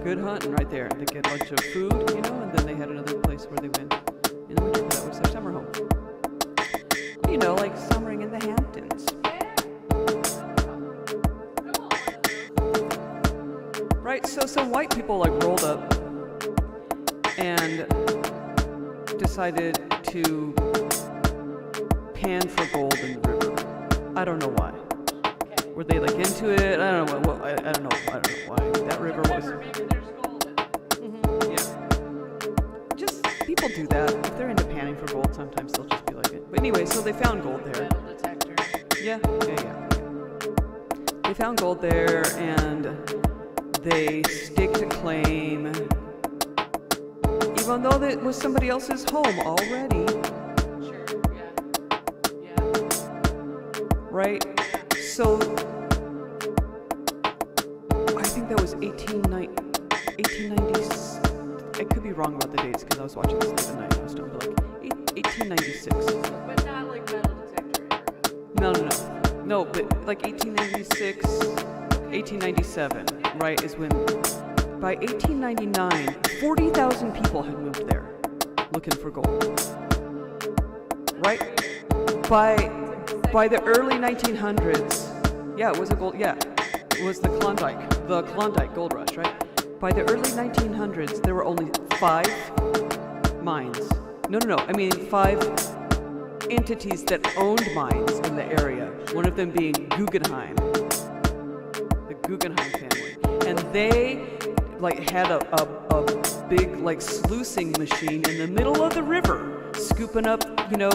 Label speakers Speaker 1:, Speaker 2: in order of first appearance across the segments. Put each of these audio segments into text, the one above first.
Speaker 1: Good hunting right there. They get a bunch of food, and then they had another place where they went in the winter, but that was their summer home. Like summering in the Hamptons. Right, so some white people rolled up and decided to pan for gold in the river. I don't know why. Were they into it? I don't know. I don't know why that river was. Yeah. Just people do that. If they're into panning for gold, sometimes they'll just be like it. But anyway, so they found gold there.
Speaker 2: Metal detector.
Speaker 1: Yeah. They found gold there, and they staked a claim, even though it was somebody else's home already.
Speaker 2: Sure. Yeah.
Speaker 1: Right. So I think that was 1890. I could be wrong about the dates because I was watching this late at night and I was stoned, but 1896.
Speaker 2: But not metal detector era.
Speaker 1: No, but 1896, 1897, right, is when, by 1899, 40,000 people had moved there looking for gold. Right? By the early 1900s, it was it was the Klondike gold rush, right? By the early 1900s, there were only 5 mines. No, I mean 5 entities that owned mines in the area. One of them being Guggenheim, the Guggenheim family, and they had a big sluicing machine in the middle of the river, scooping up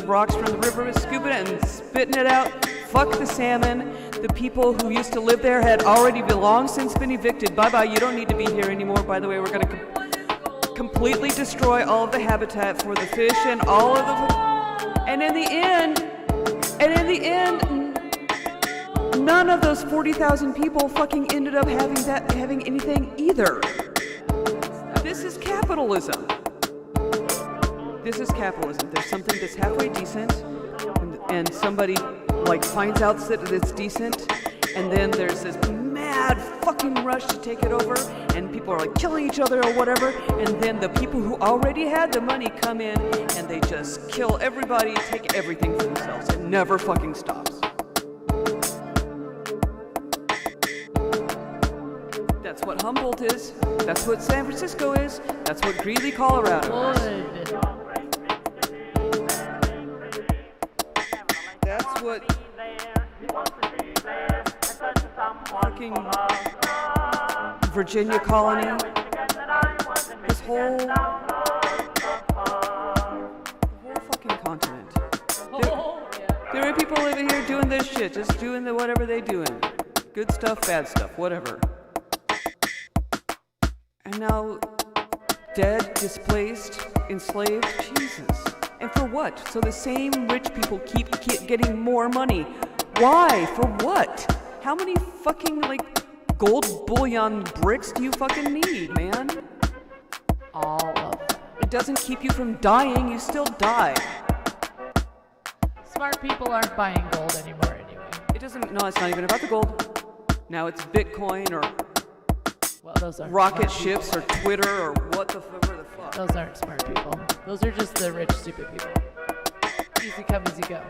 Speaker 1: rocks from the river, scooping it and spitting it out. Fuck the salmon. The people who used to live there had already long since been evicted. Bye-bye, you don't need to be here anymore. By the way, we're going to completely destroy all of the habitat for the fish and all of the... And in the end, none of those 40,000 people fucking ended up having anything either. This is capitalism. There's something that's halfway decent, and somebody finds out that it's decent, and then there's this mad fucking rush to take it over, and people are killing each other or whatever, and then the people who already had the money come in and they just kill everybody, take everything for themselves. It never fucking stops. That's what Humboldt is. That's what San Francisco is. That's what Greeley, Colorado is. That's what fucking Virginia colony, this whole fucking continent. There are people living here doing this shit, just doing whatever they doing. Good stuff, bad stuff, whatever. And now, dead, displaced, enslaved, Jesus. And for what? So the same rich people keep getting more money. Why? For what? How many fucking, gold bullion bricks do you fucking need, man?
Speaker 2: All of them.
Speaker 1: It doesn't keep you from dying, you still die.
Speaker 2: Smart people aren't buying gold anymore anyway.
Speaker 1: It's not even about the gold. Now it's Bitcoin or
Speaker 2: those aren't
Speaker 1: rocket ships or Twitter or whatever the fuck.
Speaker 2: Those aren't smart people. Those are just the rich, stupid people. Easy come, easy go.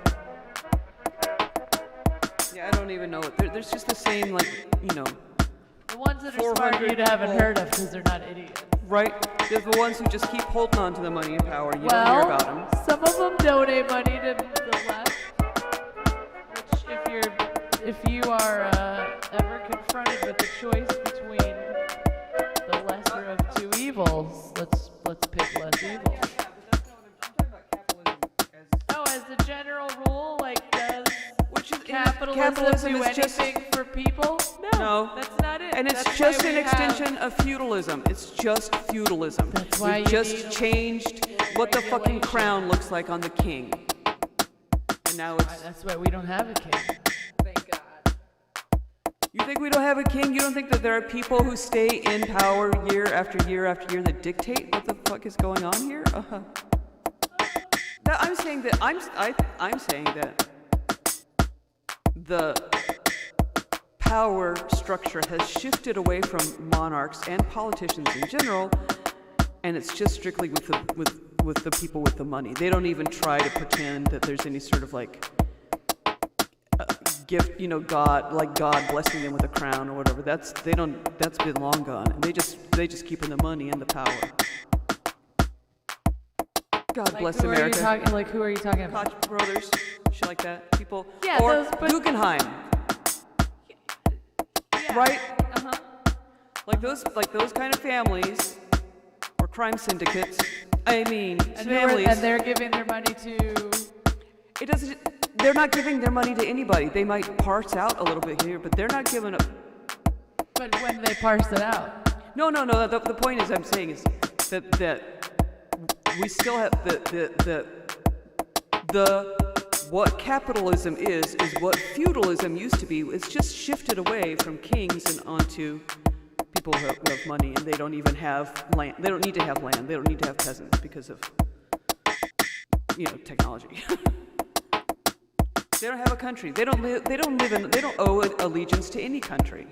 Speaker 1: Yeah, I don't even know. There's just the same,
Speaker 2: The ones that are smart you haven't heard of because they're not idiots.
Speaker 1: Right? They're the ones who just keep holding on to the money and power. You don't hear about them.
Speaker 2: Some of them donate money to the left. Which, if you are ever confronted with the choice between the lesser of two evils, let's pick less evil. As a general rule, does capitalism do anything for people? No, that's not it.
Speaker 1: And it's just an extension of feudalism. It's just feudalism.
Speaker 2: That's why
Speaker 1: we just changed what the fucking crown looks like on the king. And now
Speaker 2: that's why we don't have a king.
Speaker 3: Thank God.
Speaker 1: You think we don't have a king? You don't think that there are people who stay in power year after year after year that dictate what the fuck is going on here? I'm saying that the power structure has shifted away from monarchs and politicians in general, and it's just strictly with the people with the money. They don't even try to pretend that there's any sort of like gift, God blessing them with a crown or whatever. That's been long gone, and they just keep in the money and the power. God bless America.
Speaker 2: Who are you talking about?
Speaker 1: Koch brothers, shit like that. People.
Speaker 2: Yeah,
Speaker 1: or Guggenheim.
Speaker 2: Yeah.
Speaker 1: Right?
Speaker 2: Uh-huh.
Speaker 1: Like those kind of families or crime syndicates. I mean, families.
Speaker 2: And they're giving their money to.
Speaker 1: It doesn't. They're not giving their money to anybody. They might parse out a little bit here, but they're not giving up.
Speaker 2: But when they parse it out.
Speaker 1: No. The point is, I'm saying is that we still have the what capitalism is what feudalism used to be. It's just shifted away from kings and onto people who have money, and they don't even have land. They don't need to have land. They don't need to have peasants because of technology. They don't have a country. They don't owe allegiance to any country.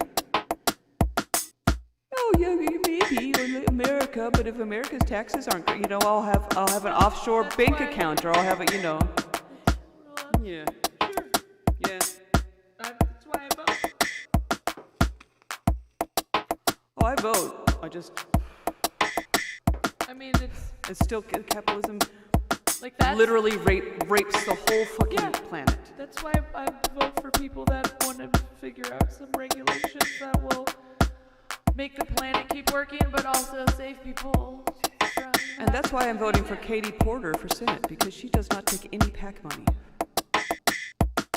Speaker 1: Oh yeah, maybe in America, but if America's taxes aren't, I'll have an offshore bank account, or I'll have a, Yeah. Sure. Yeah.
Speaker 2: That's why I vote.
Speaker 1: Oh, I vote.
Speaker 2: I mean,
Speaker 1: it's still capitalism.
Speaker 2: Like that.
Speaker 1: Literally rapes the whole fucking planet.
Speaker 2: That's why I vote for people that want to figure out some regulations that will make the planet keep working, but also save people from.
Speaker 1: And that's why I'm voting for Katie Porter for Senate, because she does not take any PAC money.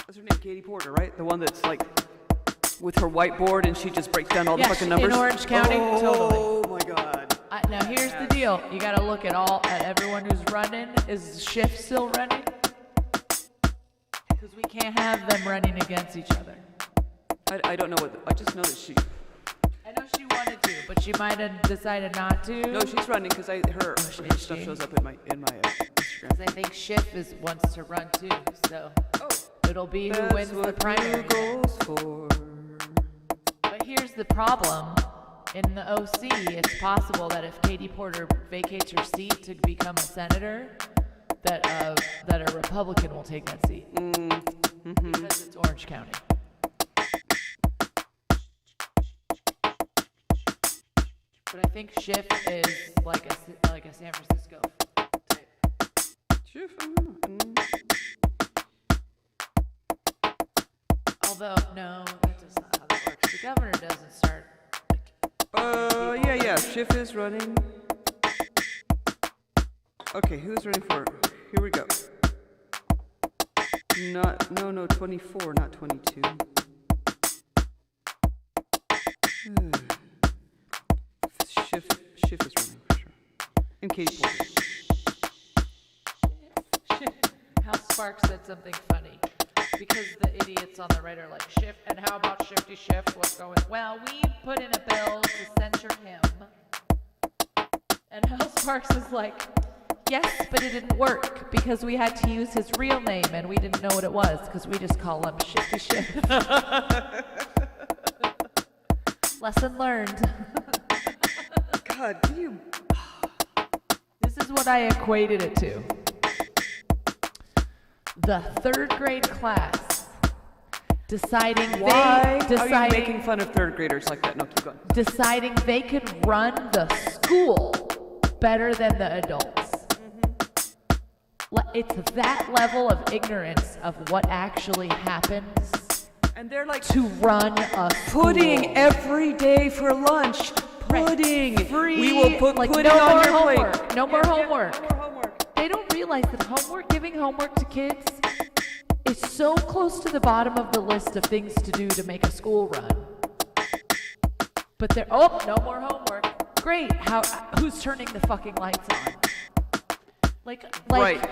Speaker 1: What's her name? Katie Porter, right? The one that's like with her whiteboard and she just breaks down all the fucking numbers.
Speaker 2: In Orange County, totally.
Speaker 1: Oh my God.
Speaker 2: Now here's the deal: you got to look at everyone who's running. Is Schiff still running? Because we can't have them running against each other.
Speaker 1: I don't know I just know that she.
Speaker 2: I know she wanted to, but she might have decided not to.
Speaker 1: No, she's running because her stuff shows up in my Instagram.
Speaker 2: Because I think Schiff wants to run too, so it'll be who wins the primary.
Speaker 1: Goes for.
Speaker 2: But here's the problem. In the OC, it's possible that if Katie Porter vacates her seat to become a senator, that a Republican will take that seat.
Speaker 1: Mm-hmm.
Speaker 2: Because it's Orange County. But I think Schiff is like a San Francisco type.
Speaker 1: Schiff.
Speaker 2: Although, no, that's not how that works. The governor doesn't start.
Speaker 1: Yeah. Schiff is running. Okay, who's running for? Here we go. 24, not 22. Schiff is running for sure. And Katie Porter.
Speaker 2: Hal Sparks said something funny. Because the idiots on the right are like, Schiff, and how about Shifty Schiff? What's going on? Well, we put in a bill to censure him. And Hal Sparks is like, yes, but it didn't work because we had to use his real name and we didn't know what it was because we just call him Shifty Schiff. Lesson learned.
Speaker 1: God, you...
Speaker 2: This is what I equated it to. The third grade class deciding
Speaker 1: Why are you making fun of third graders like that? No, keep going.
Speaker 2: Deciding they could run the school better than the adults. Mm-hmm. It's that level of ignorance of what actually happens.
Speaker 1: And they're like
Speaker 2: to run a
Speaker 1: pudding
Speaker 2: school.
Speaker 1: Every day for lunch. Pudding.
Speaker 2: Right. Free.
Speaker 1: We will put pudding
Speaker 2: no
Speaker 1: on
Speaker 2: more
Speaker 1: your
Speaker 2: homework.
Speaker 1: plate.
Speaker 2: No more homework.
Speaker 1: No more homework.
Speaker 2: They don't realize that giving homework to kids is so close to the bottom of the list of things to do to make a school run. But they're, no more homework. Great. Who's turning the fucking lights on? Like,
Speaker 1: right.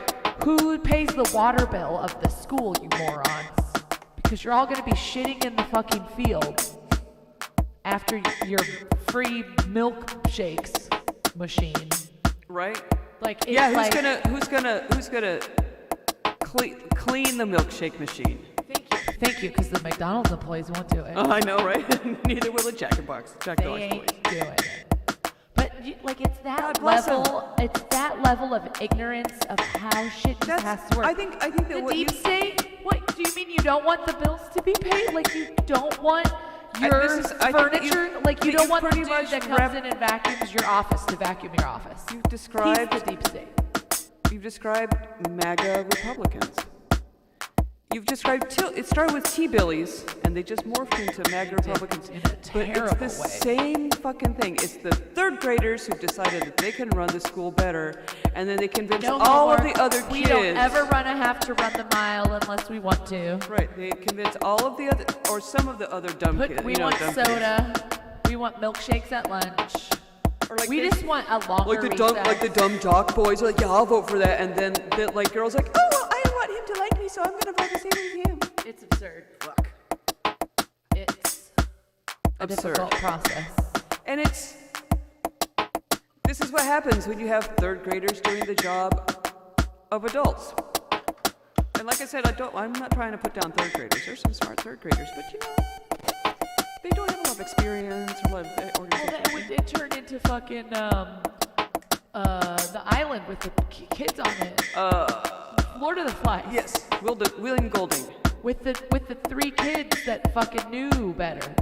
Speaker 2: Who pays the water bill of the school, you morons? Because you're all going to be shitting in the fucking field after your free milkshakes machine.
Speaker 1: Right?
Speaker 2: Like, it's
Speaker 1: who's gonna clean the milkshake machine?
Speaker 2: Thank you. Thank you, because the McDonald's employees won't do it.
Speaker 1: I know, right? Neither will the Jack in the Box. Jack
Speaker 2: They
Speaker 1: in the Box
Speaker 2: ain't
Speaker 1: boys.
Speaker 2: doing it. But like it's that
Speaker 1: God bless 'em.
Speaker 2: level. It's that level of ignorance of how shit just has to work.
Speaker 1: I think that
Speaker 2: the
Speaker 1: what
Speaker 2: deep
Speaker 1: you
Speaker 2: state. What do you mean? You don't want the bills to be paid? Like you don't want your
Speaker 1: I think that you-
Speaker 2: furniture? Like you
Speaker 1: that
Speaker 2: don't
Speaker 1: you've
Speaker 2: want the
Speaker 1: pretty
Speaker 2: dude
Speaker 1: much
Speaker 2: that comes in and vacuums your office to vacuum your office.
Speaker 1: you've
Speaker 2: He's
Speaker 1: described
Speaker 2: the deep state.
Speaker 1: You've described MAGA Republicans. You've described it started with T-billies, and they just morphed into MAGA Republicans.
Speaker 2: in a
Speaker 1: But
Speaker 2: terrible
Speaker 1: it's the
Speaker 2: way.
Speaker 1: same fucking thing. It's the third graders who decided that they can run the school better, and then they convince
Speaker 2: No
Speaker 1: all of
Speaker 2: homework.
Speaker 1: the other kids.
Speaker 2: We don't ever have to run the mile unless we want to.
Speaker 1: Right, they convince all of the other, or some of the other dumb kids.
Speaker 2: We want
Speaker 1: dumb kids.
Speaker 2: soda. We want milkshakes at lunch.
Speaker 1: Or like
Speaker 2: We
Speaker 1: they-
Speaker 2: just want a longer
Speaker 1: like the dumb jock boys are like, yeah, I'll vote for that, and then the like girls are like, oh, well, I want him to like me, so I'm gonna vote the same as him.
Speaker 2: It's absurd.
Speaker 1: Fuck.
Speaker 2: It's a
Speaker 1: Absurd.
Speaker 2: difficult process.
Speaker 1: And this is what happens when you have third graders doing the job of adults. And like I said, I'm not trying to put down third graders. There's some smart third graders, but you know, they don't have a lot of experience or a lot of
Speaker 2: Well,
Speaker 1: organization.
Speaker 2: it turned into fucking the island with the kids on it. Lord of the Flies.
Speaker 1: Yes, William Golding.
Speaker 2: With the three kids that fucking knew better,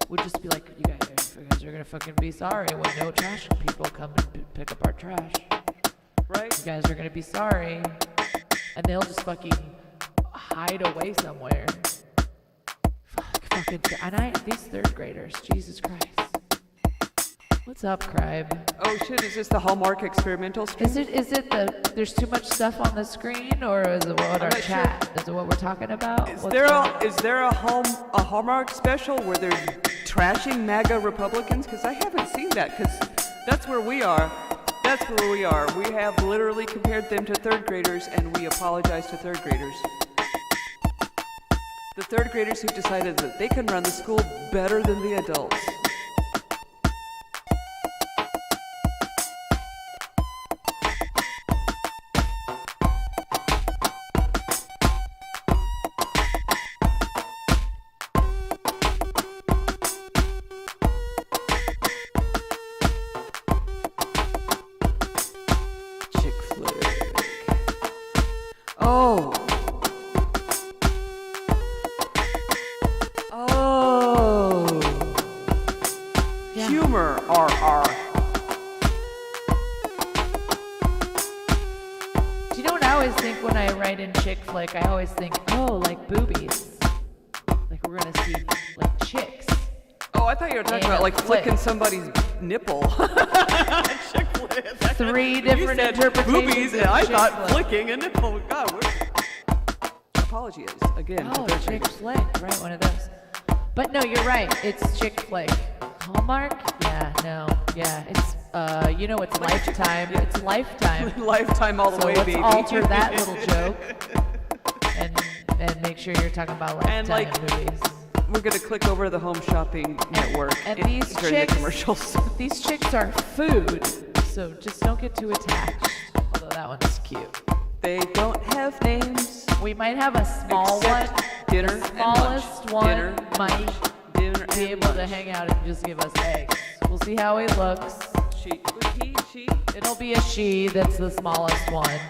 Speaker 2: would just be like, you guys are gonna fucking be sorry when no trash people come and pick up our trash.
Speaker 1: Right?
Speaker 2: You guys are gonna be sorry, and they'll just fucking hide away somewhere. These third graders, Jesus Christ. What's up, Cribe?
Speaker 1: Oh shit, is this the Hallmark experimental screen?
Speaker 2: Is it there's too much stuff on the screen, or is it what our
Speaker 1: not
Speaker 2: chat? Is it what we're talking about?
Speaker 1: Is
Speaker 2: What's
Speaker 1: there
Speaker 2: going-
Speaker 1: a Hallmark special where they're trashing MAGA Republicans? Because I haven't seen that, because that's where we are. That's where we are. We have literally compared them to third graders, and we apologize to third graders. The third graders who decided that they can run the school better than the adults. Chick flick. Oh. Oh.
Speaker 2: Yeah.
Speaker 1: Humor, RR.
Speaker 2: Do you know what I always think when I write in chick flick? I always think, oh, like boobies. Like we're gonna see like chicks.
Speaker 1: Oh, I thought you were talking
Speaker 2: And
Speaker 1: about
Speaker 2: a
Speaker 1: like
Speaker 2: flick.
Speaker 1: flicking somebody's nipple. Chick flick.
Speaker 2: Three
Speaker 1: You
Speaker 2: different
Speaker 1: said
Speaker 2: interpretations
Speaker 1: boobies,
Speaker 2: of
Speaker 1: and I
Speaker 2: chick
Speaker 1: thought
Speaker 2: flick.
Speaker 1: flicking a nipple. God, apologies again. to
Speaker 2: Oh,
Speaker 1: third
Speaker 2: chick
Speaker 1: graders.
Speaker 2: flick, right? One of those. But no, you're right. It's chick flick. Hallmark? Yeah, no, yeah. It's it's Lifetime.
Speaker 1: yeah.
Speaker 2: It's Lifetime.
Speaker 1: Lifetime all the
Speaker 2: So
Speaker 1: way,
Speaker 2: let's
Speaker 1: baby.
Speaker 2: alter that little joke and make sure you're talking about Lifetime
Speaker 1: And, like,
Speaker 2: movies.
Speaker 1: We're gonna click over to the Home Shopping Network
Speaker 2: and
Speaker 1: in-
Speaker 2: these
Speaker 1: during
Speaker 2: chicks-
Speaker 1: the commercials.
Speaker 2: These chicks are food, so just don't get too attached. Although that one's cute.
Speaker 1: They don't have names.
Speaker 2: We might have a small
Speaker 1: Except
Speaker 2: one.
Speaker 1: dinner
Speaker 2: The
Speaker 1: and lunch.
Speaker 2: smallest one
Speaker 1: Dinner,
Speaker 2: might
Speaker 1: Dinner
Speaker 2: be
Speaker 1: and
Speaker 2: able to
Speaker 1: lunch.
Speaker 2: hang out and just give us eggs. We'll see how he looks.
Speaker 1: She.
Speaker 2: It'll be a she that's the smallest one.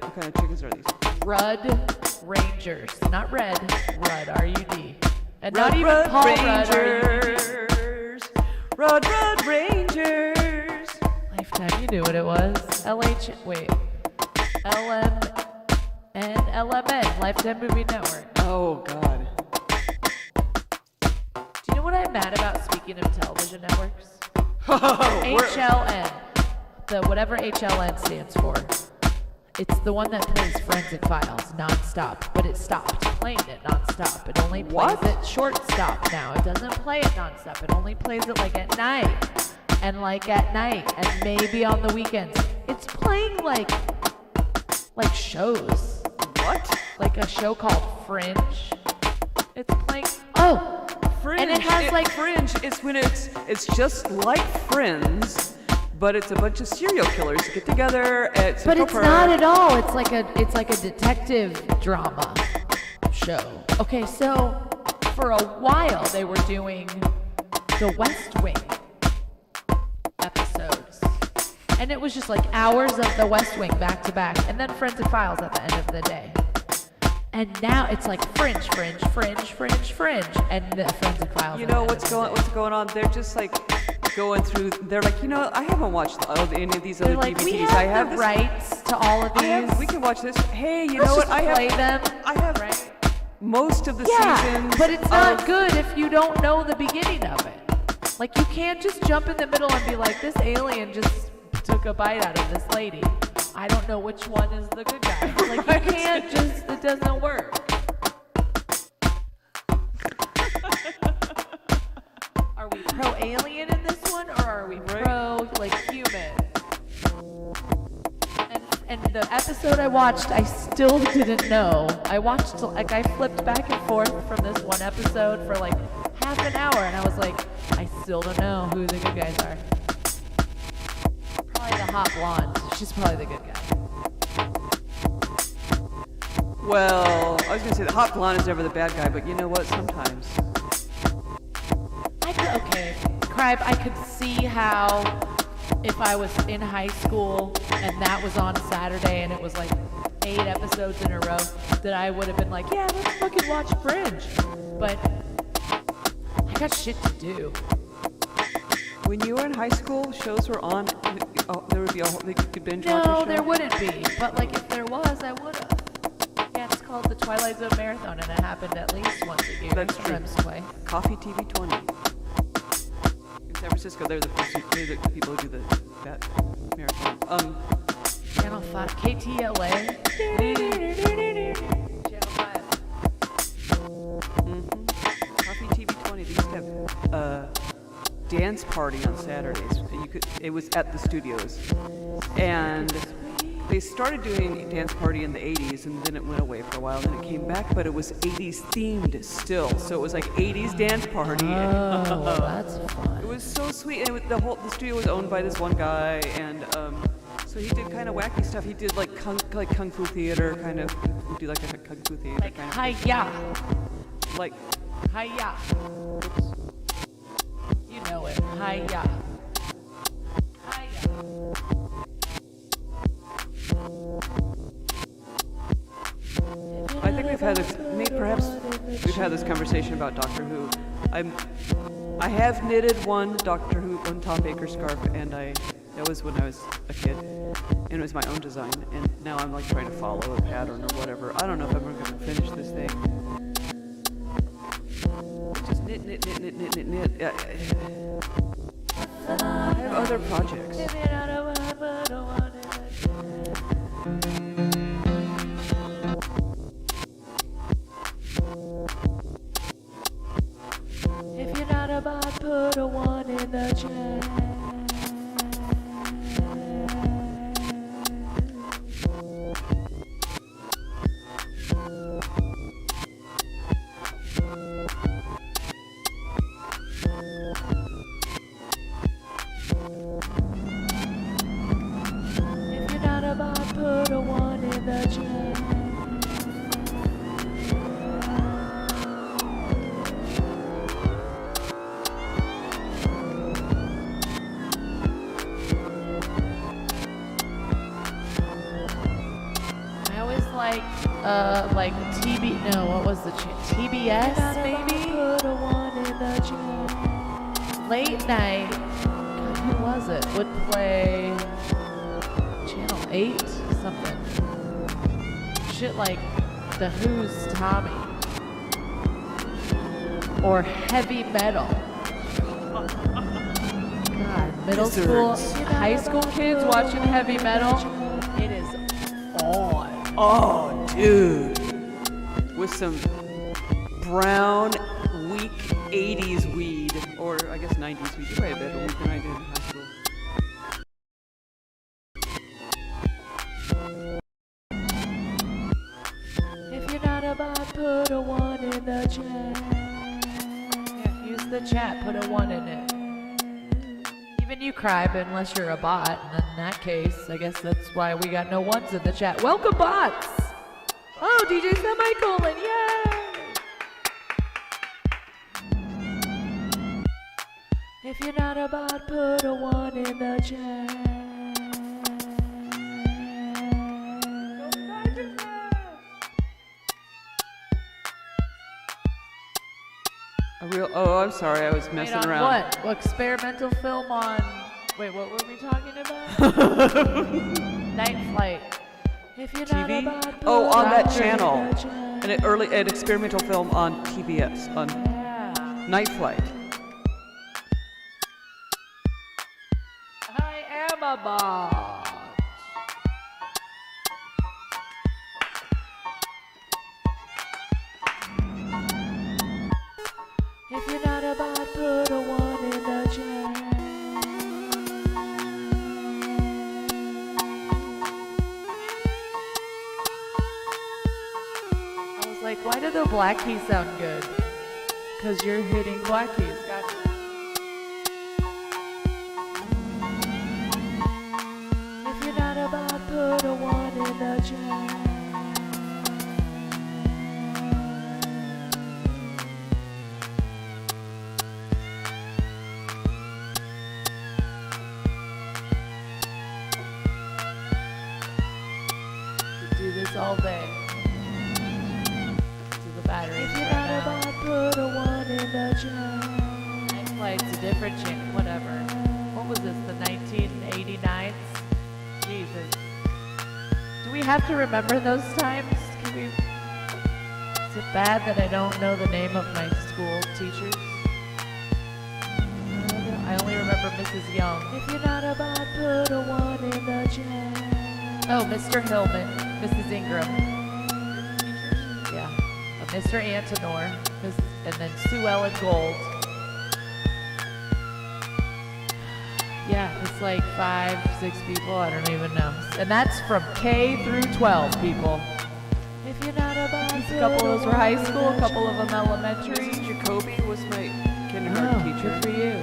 Speaker 1: What kind of chickens are these?
Speaker 2: Rudd Rangers. Not red, Rudd, R-U-D. And
Speaker 1: Rudd,
Speaker 2: not even
Speaker 1: Rudd
Speaker 2: Paul Rudd, R-U-D.
Speaker 1: Rangers. Rudd Rangers.
Speaker 2: Lifetime, you knew what it was. LMN, Lifetime Movie Network.
Speaker 1: Oh God.
Speaker 2: Do you know what I'm mad about, speaking of television networks?
Speaker 1: We're-
Speaker 2: HLN. The whatever HLN stands for. It's the one that plays Forensic Files nonstop, but it stopped playing it nonstop. It only plays
Speaker 1: What?
Speaker 2: it short stop now. It doesn't play it nonstop. It only plays it like at night and maybe on the weekends. It's playing like shows.
Speaker 1: What?
Speaker 2: Like a show called Fringe. It's playing. Oh,
Speaker 1: Fringe.
Speaker 2: and it has like
Speaker 1: Fringe is when it's just like Friends, but it's a bunch of serial killers who get together at
Speaker 2: But
Speaker 1: Central
Speaker 2: it's
Speaker 1: Park.
Speaker 2: not at all. It's like a detective drama show. Okay, so for a while they were doing the West Wing episodes. And it was just like hours of the West Wing back to back, and then Forensic Files at the end of the day. And now it's like Fringe, and the Forensic Files.
Speaker 1: You
Speaker 2: at
Speaker 1: know
Speaker 2: the
Speaker 1: what's
Speaker 2: end of the day.
Speaker 1: going on? They're just like going through. They're like, I haven't watched any of these
Speaker 2: They're
Speaker 1: other
Speaker 2: like,
Speaker 1: DVDs.
Speaker 2: we
Speaker 1: I
Speaker 2: have
Speaker 1: have
Speaker 2: the
Speaker 1: this.
Speaker 2: rights to all of these.
Speaker 1: We can watch this. Hey, you
Speaker 2: Let's
Speaker 1: know what?
Speaker 2: just play them.
Speaker 1: I have
Speaker 2: right?
Speaker 1: most of the
Speaker 2: Yeah,
Speaker 1: seasons.
Speaker 2: but it's not
Speaker 1: of-
Speaker 2: good if you don't know the beginning of it. Like, you can't just jump in the middle and be like, this alien just took a bite out of this lady. I don't know which one is the good guy. Like, you can't just, it doesn't work. Are we pro-alien in this one, or are we pro-human? And the episode I watched, I still didn't know. I flipped back and forth from this one episode for like half an hour, and I was like, I still don't know who the good guys are. Probably the hot blonde. She's probably the good guy.
Speaker 1: Well, I was gonna say the hot blonde is never the bad guy, but you know what? Sometimes.
Speaker 2: Okay, Cribe, I could see how if I was in high school and that was on Saturday and it was like 8 episodes in a row, that I would have been like, yeah, let's fucking watch Fringe. But I got shit to do.
Speaker 1: When you were in high school, shows were on. There would be a whole. You could binge watch a
Speaker 2: No,
Speaker 1: show.
Speaker 2: there wouldn't be. But like if there was, I would have. Yeah, it's called the Twilight Zone Marathon, and it happened at least once a year.
Speaker 1: That's true.
Speaker 2: Sometimes twice.
Speaker 1: Coffee TV 20. In San Francisco, they're the people who do that marathon.
Speaker 2: Channel 5, KTLA. Channel 5.
Speaker 1: Coffee TV 20. They used to have a dance party on Saturdays. It was at the studios, and they started doing dance party in the 80s, and then it went away for a while. Then it came back, but it was 80s themed still. So it was like 80s dance party.
Speaker 2: Oh, that's fun.
Speaker 1: It was so sweet, and the studio was owned by this one guy, and so he did kind of wacky stuff. He did like kung fu theater, kind of. He'd do like a kung fu theater
Speaker 2: Like
Speaker 1: kind of.
Speaker 2: hi-ya.
Speaker 1: Like
Speaker 2: Hi-ya. You know it. Hi-ya. Hi-ya.
Speaker 1: I think we've had this. Perhaps we've had this conversation about Doctor Who. I have knitted one Doctor Who, one Tom Baker scarf, and that was when I was a kid, and it was my own design. And now I'm like trying to follow a pattern or whatever. I don't know if I'm ever going to finish this thing. Just knit. I have other projects.
Speaker 2: If you're not about, put a 1 in the chat. If you're not about, put a 1 in the chat. I always like TB. No, what was the TBS maybe? Late night. God, who was it? Would play Channel 8 something. Shit like The Who's Tommy or Heavy Metal. God, middle school, high school kids watching heavy metal. It is on.
Speaker 1: Oh, dude. With some brown, weak 80s weed, or I guess 90s weed. You probably had better weed than I did in high school.
Speaker 2: If you're not about, put a 1 in the chat. Yeah, use the chat, put a 1 in it. Even you cry, but unless you're a bot, and in that case, I guess that's why we got no ones in the chat. Welcome, bots! Oh, DJ Semicolon, yay! If you're not a bot, put a 1 in the chat.
Speaker 1: Oh, I'm sorry, I was
Speaker 2: Wait,
Speaker 1: messing
Speaker 2: on
Speaker 1: around.
Speaker 2: what? Experimental film on... Wait, what were we talking about? Night Flight. If you're not a
Speaker 1: TV?
Speaker 2: bot, put
Speaker 1: Oh, on
Speaker 2: a
Speaker 1: that
Speaker 2: 1 in
Speaker 1: channel.
Speaker 2: the chat.
Speaker 1: An experimental film on TBS, on
Speaker 2: Yeah.
Speaker 1: Night Flight.
Speaker 2: I am a bot. If you're not a bot, put a 1 in the chat. I was like, why did the black key sound good? Because you're hitting black keys. Gotcha. If you're not a bot, put a 1 in the chat. Could do this all day. To the batteries
Speaker 3: If you're
Speaker 2: right
Speaker 3: not a
Speaker 2: now.
Speaker 3: bot, put a 1 in the chat.
Speaker 2: Night Flight's a different channel, whatever. What was this, the 1989s? Jesus. Do we have to remember those times? Can we... Is it bad that I don't know the name of my school teachers? I only remember Mrs. Young.
Speaker 3: If you're not a bot, put a 1 in the chat.
Speaker 2: Oh, Mr. Hillman, Mrs. Ingram. Yeah. Mr. Antonor, and then Sue Ellen Gold. Yeah, it's like 5, 6 people, I don't even know. And that's from K through 12 people.
Speaker 3: If you're not a bot,
Speaker 2: A couple of those were high school, a couple of them elementary.
Speaker 1: Mrs. Jacoby was my kindergarten
Speaker 2: Oh,
Speaker 1: teacher.
Speaker 2: good for you.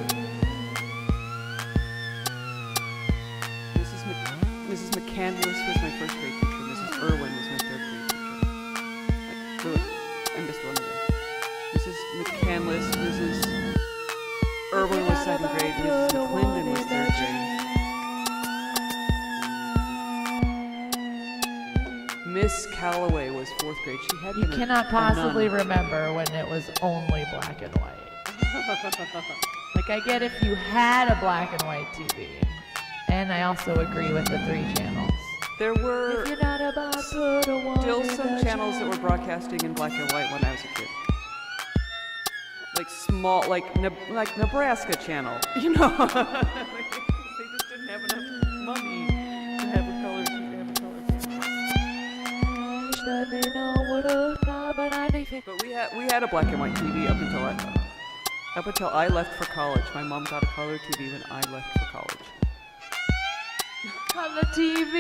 Speaker 1: Mrs. McCandless was my first grade teacher. Mrs. Irwin was my third grade teacher. I missed one of them. Mrs. McCandless, Mrs. Irwin was second grade, Mrs. McClendon was third grade. Miss Calloway was fourth grade. She had
Speaker 2: You
Speaker 1: been
Speaker 2: cannot
Speaker 1: a
Speaker 2: possibly
Speaker 1: nun.
Speaker 2: remember when it was only black and white. Like, I get if you had a black and white TV. And I also agree with the 3 channels.
Speaker 1: There were
Speaker 3: If you're not a bot, put a 1
Speaker 1: still
Speaker 3: in
Speaker 1: some
Speaker 3: the
Speaker 1: channels that were broadcasting in black and white when I was a kid. Like small, like Nebraska Channel, you know. They just didn't have enough money to have a color channel.
Speaker 3: Let me know what up, nah, but I need it.
Speaker 1: But we had a black and white TV up until I left for college. My mom got a color TV when I left for college.
Speaker 2: On the TV.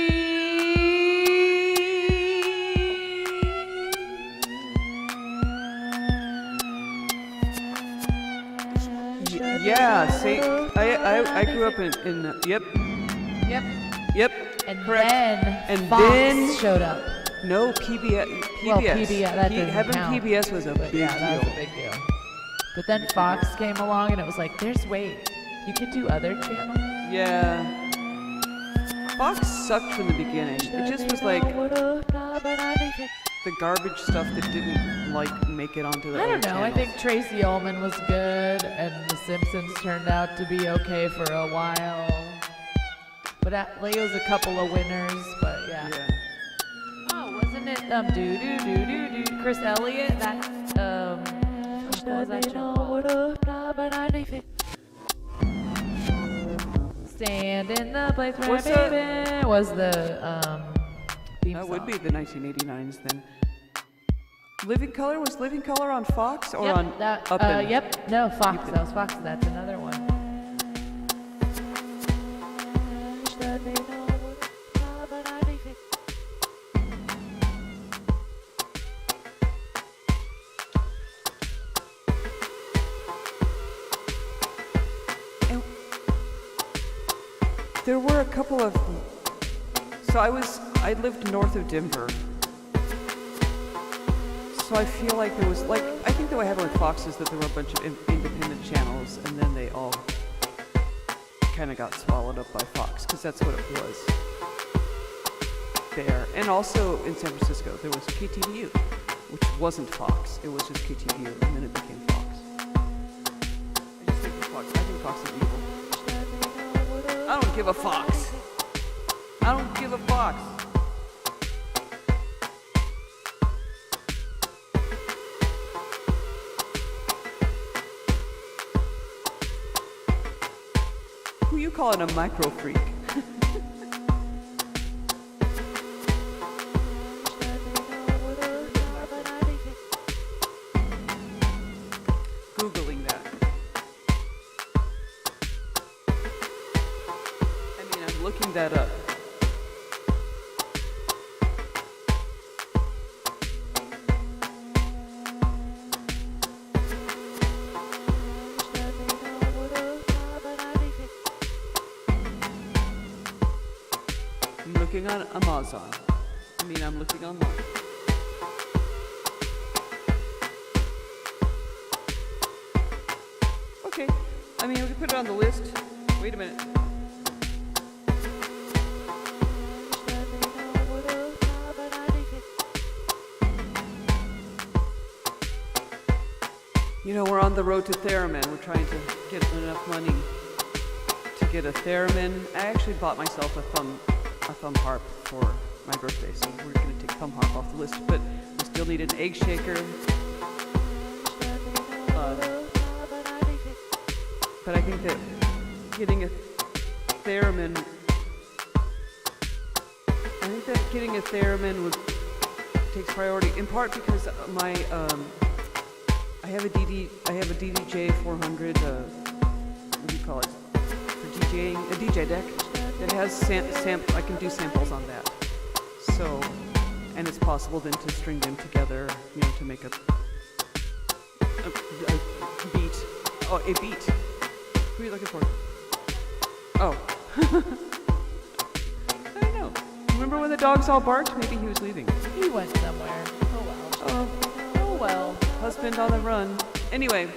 Speaker 1: Yeah, see, I grew up in yep,
Speaker 2: Yep. And
Speaker 1: correct.
Speaker 2: then
Speaker 1: And
Speaker 2: Fox
Speaker 1: then-
Speaker 2: showed up.
Speaker 1: No, PBS.
Speaker 2: Well, PBS, that didn't
Speaker 1: having
Speaker 2: count.
Speaker 1: PBS was a
Speaker 2: But
Speaker 1: big
Speaker 2: yeah, that was
Speaker 1: deal.
Speaker 2: a big deal. But then Fox came along and it was like, wait, you could do other channels?
Speaker 1: Yeah. Fox sucked from the beginning. It just was like
Speaker 3: What up, nah, but I need it.
Speaker 1: the garbage stuff that didn't like make it onto the
Speaker 2: I
Speaker 1: other
Speaker 2: don't know. I
Speaker 1: channels.
Speaker 2: think Tracy Ullman was good, and The Simpsons turned out to be okay for a while. But Leo's a couple of winners, but yeah.
Speaker 1: Yeah.
Speaker 2: Oh, wasn't it Chris Elliott? That what was
Speaker 3: Let me
Speaker 2: that
Speaker 3: know
Speaker 2: show?
Speaker 3: what up, nah, but I need it.
Speaker 2: Stand in the place where
Speaker 1: What's that?
Speaker 2: baby was the theme
Speaker 1: That would
Speaker 2: song.
Speaker 1: be the 1989s then. Living Color was Living Color on Fox or
Speaker 2: Yep,
Speaker 1: on
Speaker 2: that,
Speaker 1: Up
Speaker 2: yep, no, Fox. That was Fox. That's another one.
Speaker 3: Let me know what up, nah, but I need it.
Speaker 1: There were a couple of. So I lived north of Denver. So I feel like there was like, I think that what happened with Fox is that there were a bunch of independent channels and then they all kind of got swallowed up by Fox, because that's what it was there. And also in San Francisco, there was KTVU, which wasn't Fox. It was just KTVU, and then it became Fox. I just think Fox. I think Fox is evil. I don't give a fox. I don't give a fox. Who you calling a micro freak? Googling that. I mean, I'm looking that up. I'm looking on Amazon. I mean, I'm looking online. Okay. I mean, we can put it on the list. Wait a minute. You know, we're on the road to Theremin. We're trying to get enough money to get a Theremin. I actually bought myself a thumb harp for my birthday, so we're going to take thumb harp off the list. But we still need an egg shaker. But I think that getting a theremin, takes priority, in part because my I have a DDJ 400. What do you call it? For DJing, a DJ deck that has I can do samples on that. So, and it's possible then to string them together, you know, to make a beat. Oh, a beat. Who are you looking for? Oh. I don't know. Remember when the dogs all barked? Maybe he was leaving.
Speaker 2: He went somewhere. Oh well. Oh well.
Speaker 1: Husband on the run. Anyway.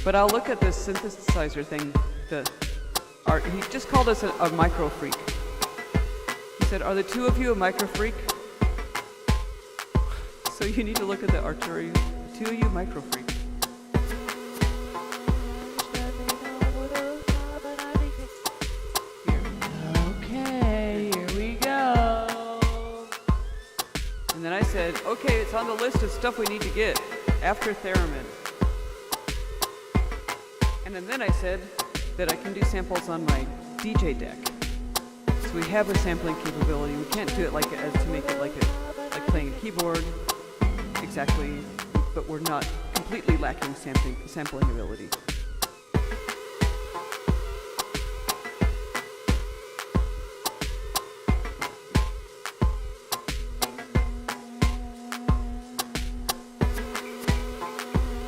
Speaker 1: But I'll look at this synthesizer thing. He just called us a micro freak. He said, "Are the two of you a micro freak?" So you need to look at the Arturi. The two of you micro freak.
Speaker 2: Okay, here we go.
Speaker 1: And then I said, okay, it's on the list of stuff we need to get after Theremin. And then I said that I can do samples on my DJ deck. So we have a sampling capability. We can't do it like playing a keyboard exactly, but we're not completely lacking sampling ability.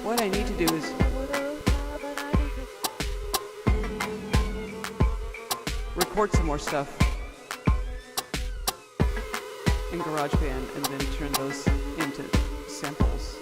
Speaker 1: What I need to do is record some more stuff in GarageBand and then turn those into samples.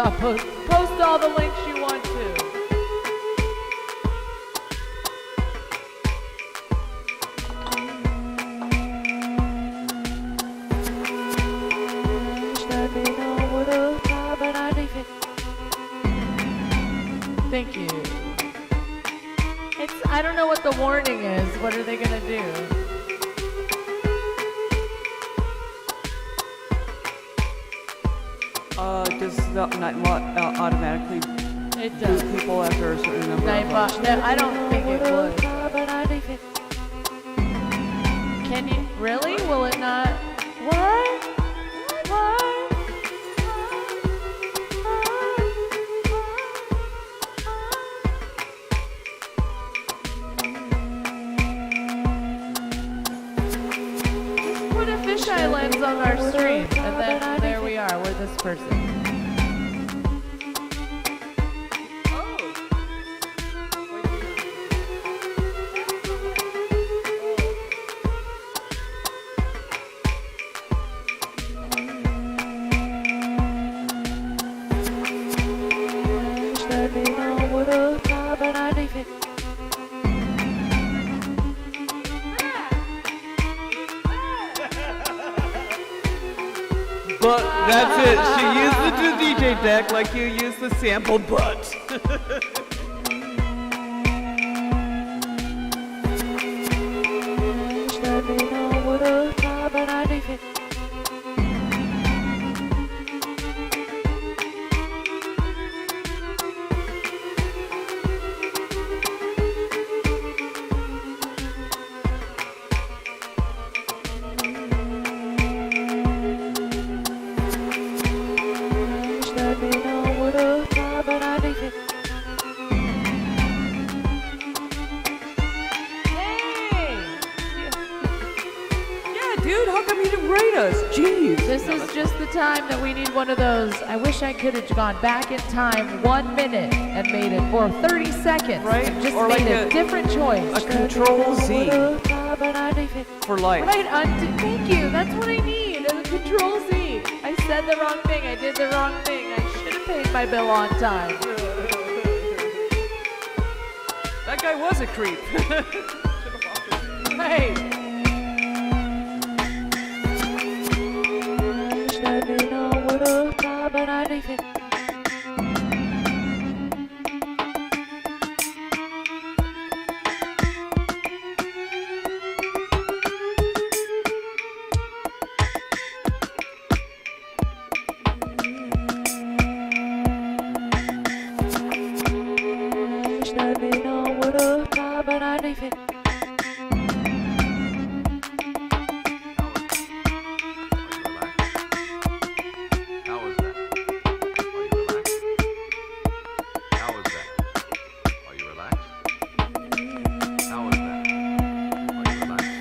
Speaker 2: Post all the links you want to.
Speaker 3: Let me know what a time and I leave it.
Speaker 2: Thank you. I don't know what the warning is. What are they gonna do?
Speaker 1: Does the Nightbot automatically
Speaker 2: It
Speaker 1: do
Speaker 2: does.
Speaker 1: people after a certain number of
Speaker 2: Nightbot. No, I don't think it would.
Speaker 3: Time and I leave it.
Speaker 2: Can you really? Will it not? What? What? Put a fisheye lens on our stream, and then there we are. We're this person.
Speaker 3: Let me know what a time and I leave it.
Speaker 1: But that's it. She used the DJ deck like you use the sample butt.
Speaker 3: Let me know what a time and I leave it. Let me know what a time and I leave it.
Speaker 1: Yeah, dude, how come you didn't rate us? Jeez.
Speaker 2: This is just the time that we need one of those. I wish I could have gone back in time 1 minute and made it, or 30 seconds.
Speaker 1: Right,
Speaker 2: And just
Speaker 1: or
Speaker 2: made
Speaker 1: like
Speaker 2: a
Speaker 1: a-
Speaker 2: different choice.
Speaker 1: A Control Z
Speaker 3: What a time and I leave it.
Speaker 1: for life.
Speaker 2: Right, thank you. That's what I need. A Control Z. I said the wrong thing. I did the wrong thing. I should have paid my bill on time.
Speaker 1: That guy was a creep.
Speaker 2: Right.
Speaker 3: Let me know what a time and I leave it. Let me know what a time and I leave it.
Speaker 4: How was that? Are you relaxed? How was that? Are you relaxed? How was that? Are you relaxed?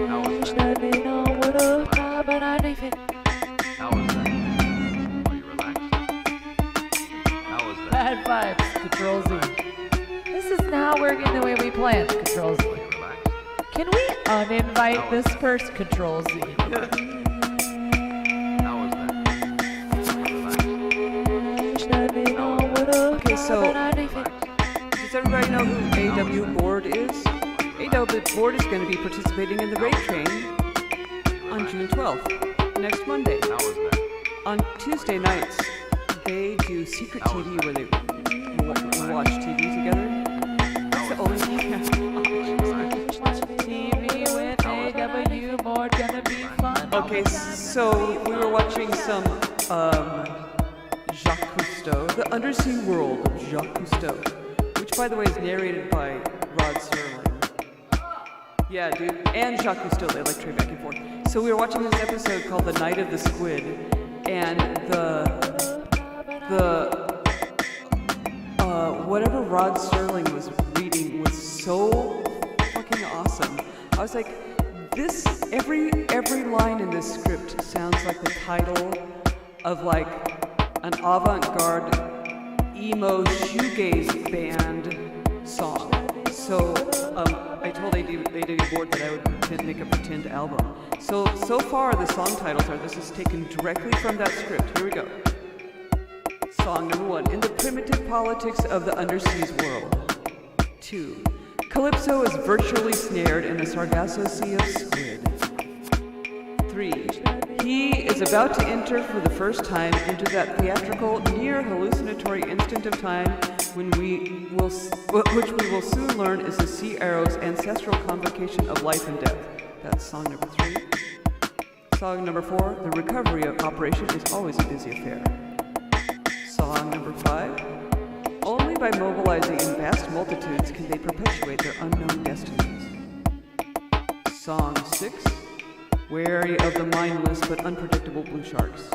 Speaker 4: How was that?
Speaker 3: Let me know what a time and I leave it.
Speaker 4: How was that? Are you relaxed? How was that?
Speaker 2: Bad vibes. Control Z. This is not working the way we planned. Control Z.
Speaker 4: Are you relaxed?
Speaker 2: Can we uninvite this person? Control Z.
Speaker 4: How was that? Are you relaxed?
Speaker 3: Let me know what a
Speaker 1: Okay, so-
Speaker 3: time and I leave it.
Speaker 1: Does everybody know who AW Board is? AW Board is going to be participating in the Raid Train on June 12th, next Monday.
Speaker 4: How was that?
Speaker 1: On Tuesday nights, they do secret TV where they watch TV together. That's the only thing I
Speaker 2: TV with AW Board gonna be fun.
Speaker 1: Okay, so we were watching some Jacques Cousteau, the undersea world of Jacques Cousteau, which by the way is narrated by Rod Serling. Yeah, dude, and Jacques Cousteau, they like trade back and forth. So we were watching this episode called The Night of the Squid, and whatever Rod Serling was reading was so fucking awesome. I was like, every line in this script sounds like the title of like an avant-garde emo shoegaze band song. So I told AW Board that I would make a pretend album. So far the song titles are, this is taken directly from that script. Here we go. Song number 1. In the primitive politics of the underseas world. 2. Calypso is virtually snared in the Sargasso Sea of squid. 3. He is about to enter for the first time into that theatrical, near hallucinatory instant of time which we will soon learn is the sea arrow's ancestral convocation of life and death. That's song number 3. Song number 4. The recovery of operation is always a busy affair. Song number 5. Only by mobilizing in vast multitudes can they perpetuate their unknown destinies. Song 6. Wary of the mindless but unpredictable blue sharks.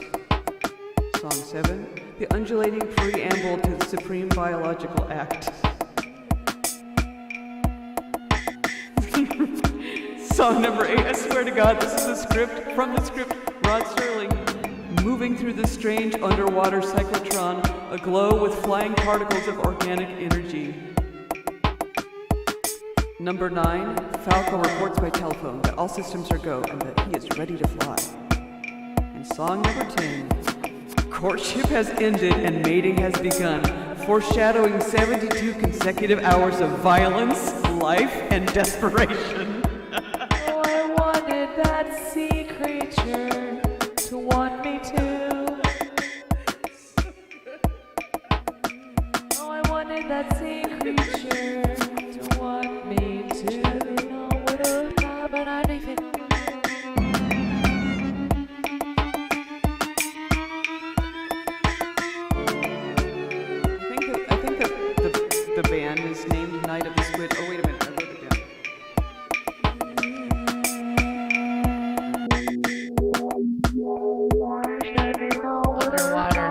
Speaker 1: Song 7. The undulating preamble to the supreme biological act. Song number 8. I swear to God, this is a script from the script. Rod Serling. Moving through the strange underwater cyclotron, aglow with flying particles of organic energy. Number 9, Falco reports by telephone that all systems are go and that he is ready to fly. And song number 10, courtship has ended and mating has begun, foreshadowing 72 consecutive hours of violence, life, and desperation.
Speaker 3: Oh, I wanted that sea creature to want me to. Oh, I wanted that sea creature to want me to. No, what a but I don't even.
Speaker 1: I think that the band is named Night of the Squid. Oh, wait a minute, I wrote it down.
Speaker 2: Underwater.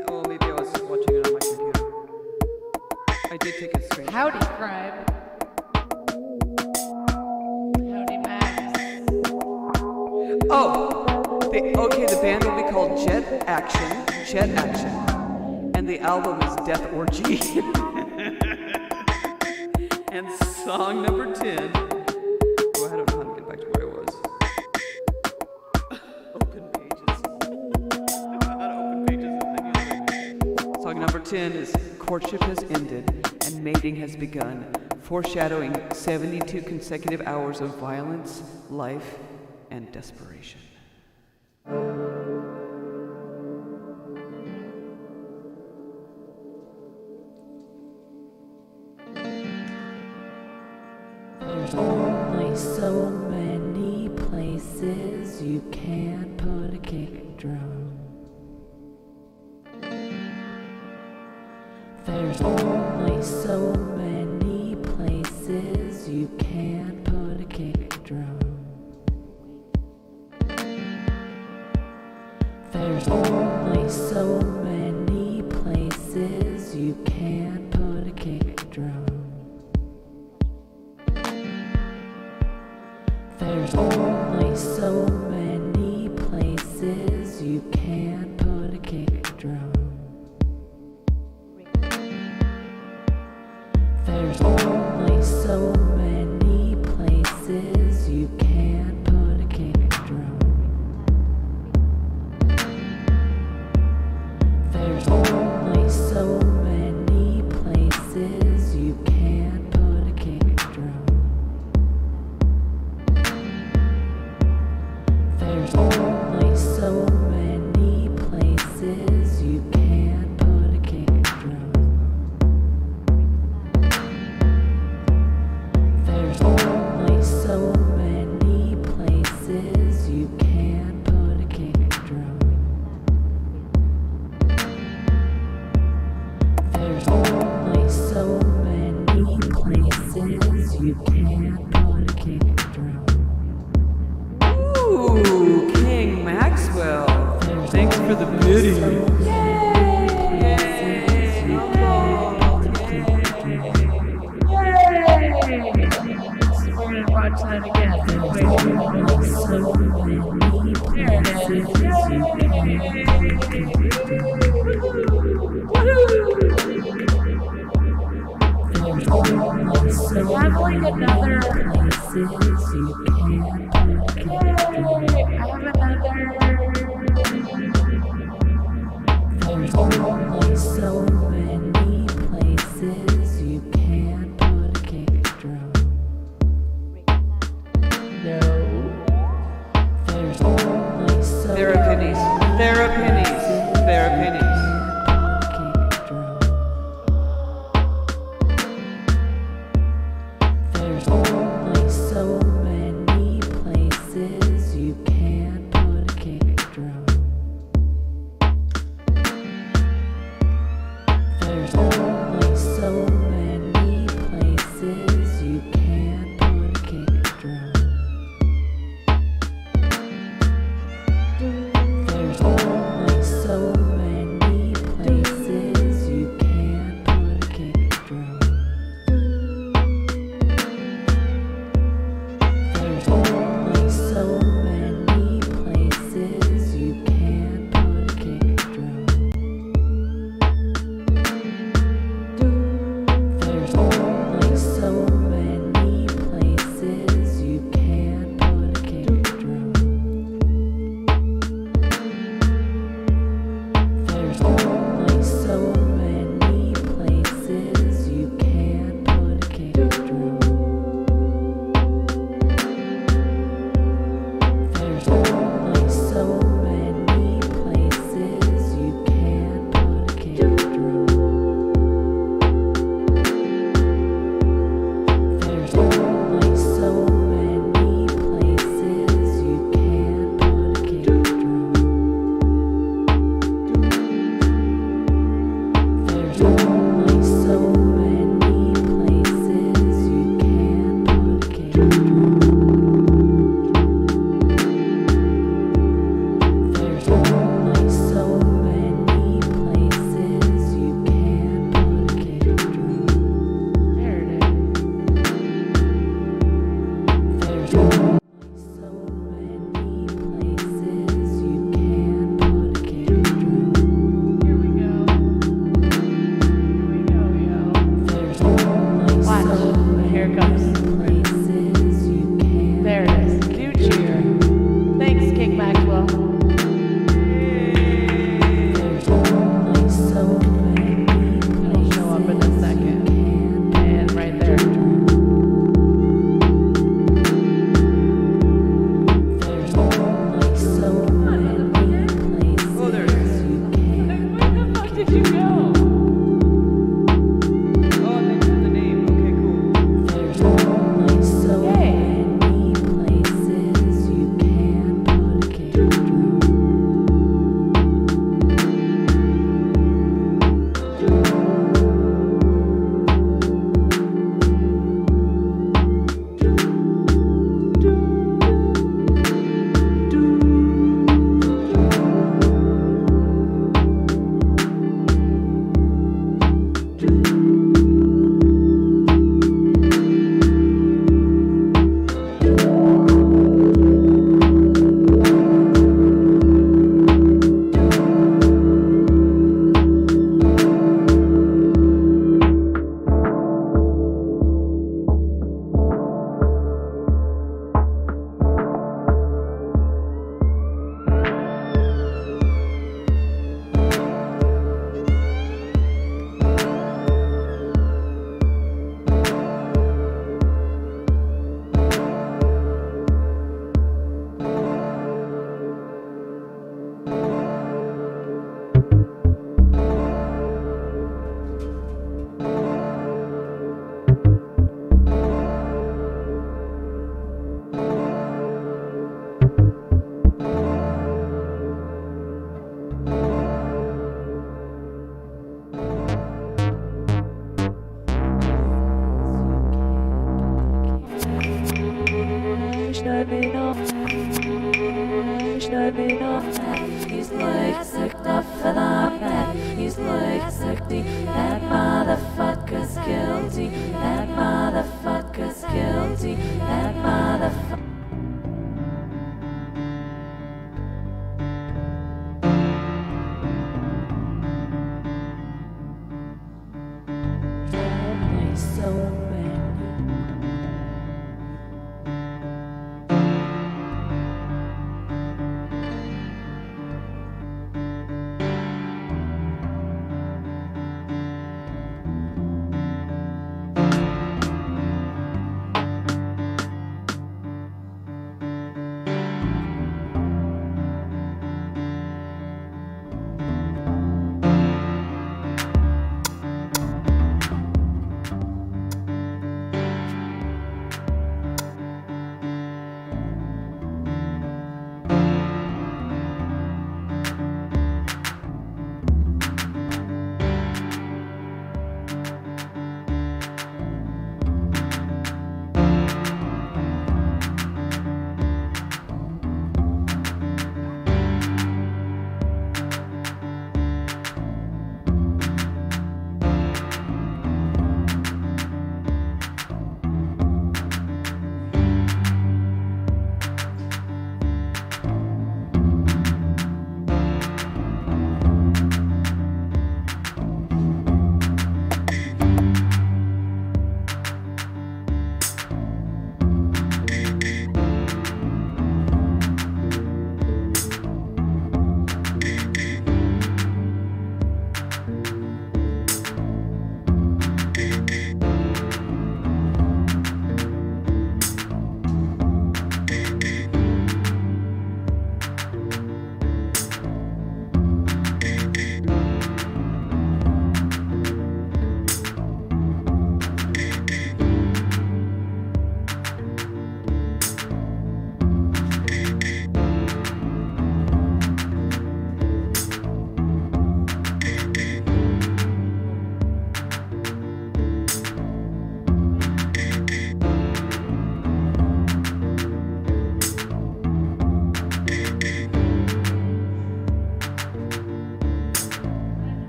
Speaker 1: Oh, maybe I was watching it on my computer. I did take a screenshot.
Speaker 2: Howdy crime. Howdy Max.
Speaker 1: Oh! The band will be called Jet Action. And the album is Death Orgy. And song number 10. Oh, I don't know how to get back to where I was. Open pages. Open pages. Song number 10 is Courtship has ended and mating has begun, foreshadowing 72 consecutive hours of violence, life, and desperation.
Speaker 3: There's only so many places you can put a kick drum. There's only so many places you can put a kick drum. There's only so many places you can put a kick drum. There's only so many places you can put a kick drum. There's only so many places you can put a kick drum. There's only so many places you can put a kick drum. There's only so many places you can put a kick drum. There's only so many places you can put a kick drum. There's only so many places you can put a kick drum.
Speaker 1: Ooh, King Maxwell. Thanks for the biddy.
Speaker 3: We're gonna watch that again. There's only so
Speaker 2: like another.
Speaker 3: places you can't put a cake through.
Speaker 2: Yay! I have another.
Speaker 3: There's only so many places you can't put a cake through.
Speaker 2: No.
Speaker 3: There's only so
Speaker 1: There are pennies. There are pennies. There are pennies.
Speaker 3: There's only so many places you can't put a cake through. There's only so many places you can't put a cake through. There's only so many places you can't put a cake through. There's only so many places you can't put a cake through. There's only so many places you can't put a cake through. There's only so many places you can't put a cake through. There's only so many places you can't put a cake through. There's only so many places you can't put a cake through. There's only so many places you can't put a cake through. There's only so many places you can't put a cake through.
Speaker 2: There it is.
Speaker 3: There's only so many places you can't put a cake through.
Speaker 2: Here we go. Here we go, yo.
Speaker 3: There's only
Speaker 2: Watch.
Speaker 3: so
Speaker 2: Here it
Speaker 3: many
Speaker 2: comes.
Speaker 3: places you can't.
Speaker 2: There it is. New cheer. Thanks, King Maxwell.
Speaker 3: There's only so many
Speaker 2: It'll show up in a second. And right there.
Speaker 3: There's only so many places
Speaker 1: Oh, there it is.
Speaker 3: you can't.
Speaker 2: Where the fuck did you go?
Speaker 1: Oh, thanks for the name. Okay, cool.
Speaker 3: There's only so
Speaker 2: Yay.
Speaker 3: many places you can't put a cake through. He's like sick off of the bed. He's like sick. That motherfucker's guilty. That motherfucker's guilty. That motherfucker. Only so many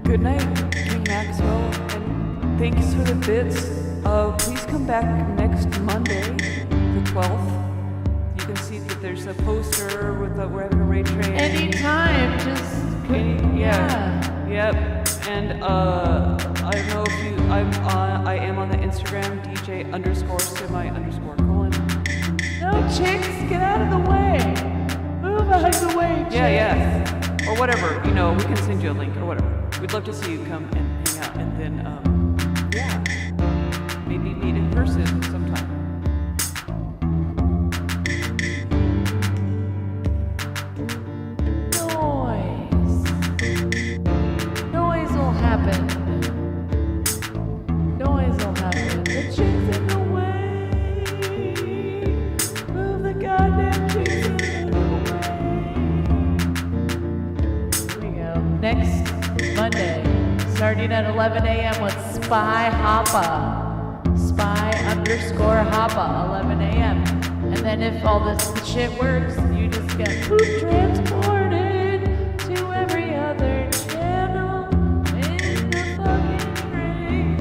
Speaker 1: Good night, King Maxwell, and thanks for the bits. Please come back next Monday, the 12th. You can see that there's a poster with we're having a raid train.
Speaker 2: Anytime, just
Speaker 1: Yep. And I don't know if you. I am on the Instagram DJ_semi_colon.
Speaker 2: No chicks, get out of the way. Move out of the way, chicks.
Speaker 1: Yeah. Or whatever. You know, we can send you a link or whatever. We'd love to see you come and hang out, and then maybe meet in person sometime.
Speaker 2: Noise will happen. The chicks in the way. Move the goddamn chicks in the way. Here we go. Next Monday, starting at 11 a.m. with Spy Hoppa. Spy_Hoppa, 11 a.m. And then if all this shit works, you just get transported to every other channel in the fucking train.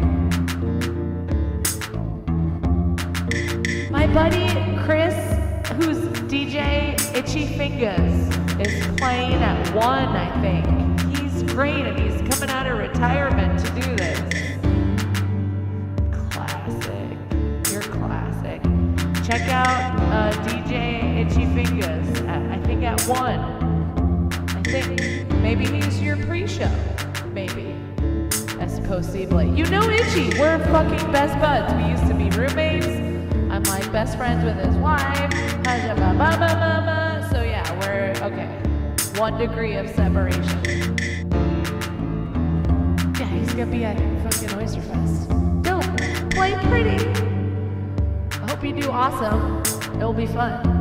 Speaker 2: My buddy Chris, who's DJ Itchy Fingers, is playing at 1, I think. He's great and he's coming out of retirement to do this. Check out DJ Itchy Fingers, I think at 1. I think maybe he's your pre-show, maybe. As possibly. You know Itchy, we're fucking best buds. We used to be roommates. I'm like best friends with his wife. So yeah, we're okay. 1 degree of separation. Yeah, he's gonna be at fucking Oyster Fest. Don't play pretty. Hope you do awesome. It'll be fun.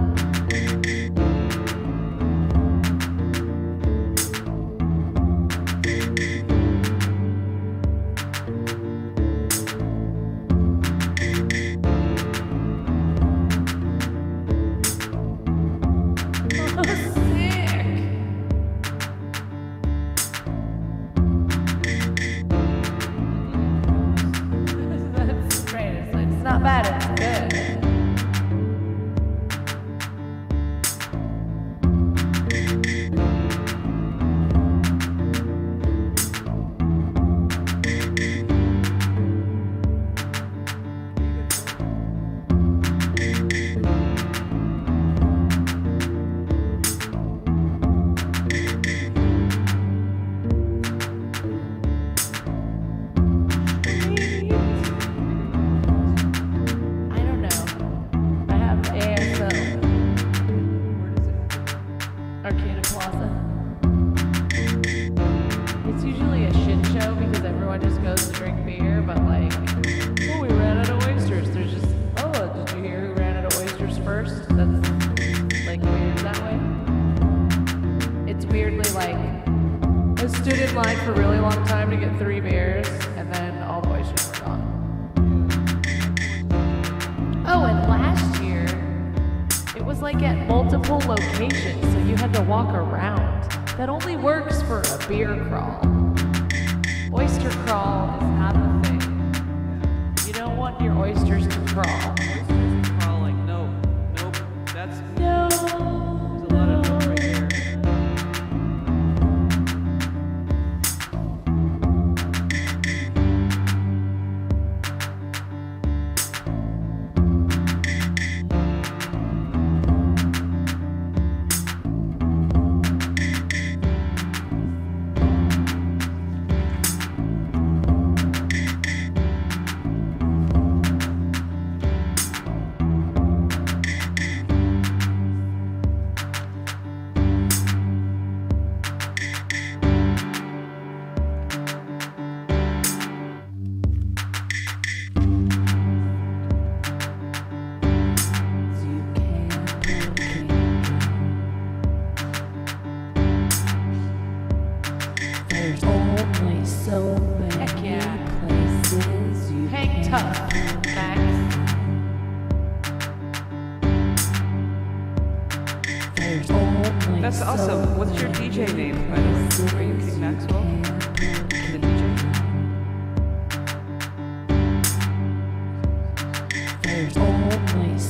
Speaker 1: That's awesome. What's your DJ name, by the way? Are you King Maxwell?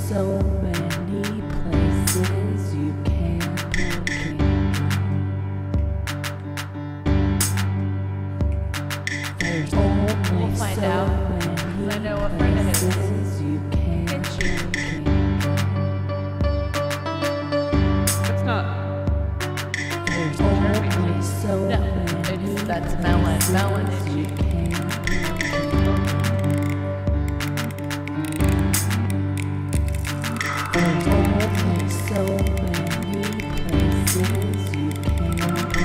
Speaker 3: so many places you can be. There's only
Speaker 2: We'll find
Speaker 3: so
Speaker 2: out, 'cause
Speaker 3: many
Speaker 2: I know a friend of his.
Speaker 3: places you can
Speaker 2: Itchy.
Speaker 3: be.
Speaker 1: It's not.
Speaker 3: There's only so
Speaker 2: No,
Speaker 3: many
Speaker 2: that's melon. Melon
Speaker 3: places
Speaker 2: itchy.
Speaker 3: you can be. There's only so many places you can be.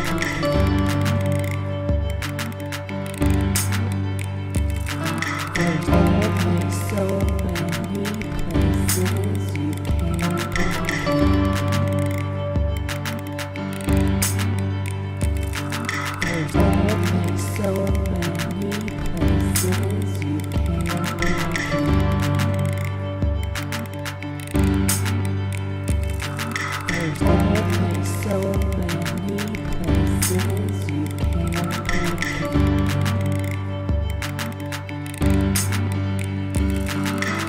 Speaker 3: There's only so many places you can be. There's only so many places you can be. There's only so many places you can be.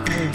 Speaker 3: There's